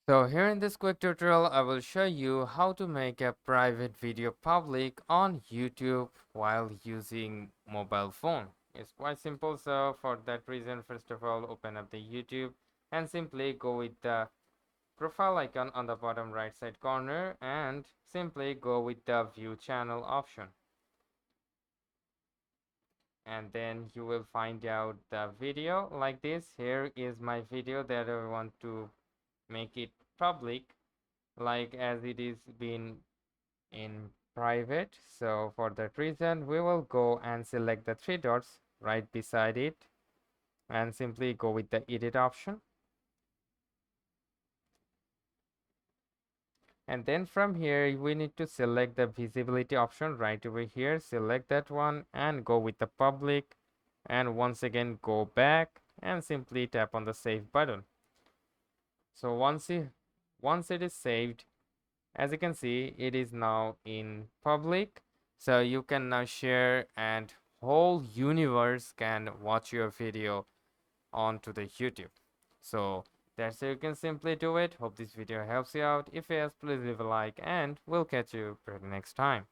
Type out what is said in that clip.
So here in this quick tutorial, I will show you how to make a private video public on YouTube while using mobile phone. It's quite simple. So for that reason, first of all, open up the YouTube and simply go with the profile icon on the bottom right side corner and simply go with the view channel option. And then you will find out the video like this. Here is my video that I want to make it public, like as it is been in private. So for that reason, we will go and select the three dots right beside it and simply go with the edit option. And then from here, we need to select the visibility option right over here. Select that one and go with the public. And once again, go back and simply tap on the save button. So once it is saved, as you can see, it is now in public. So you can now share and whole universe can watch your video onto the YouTube. So that's how you can simply do it. Hope this video helps you out. If yes, please leave a like and we'll catch you for the next time.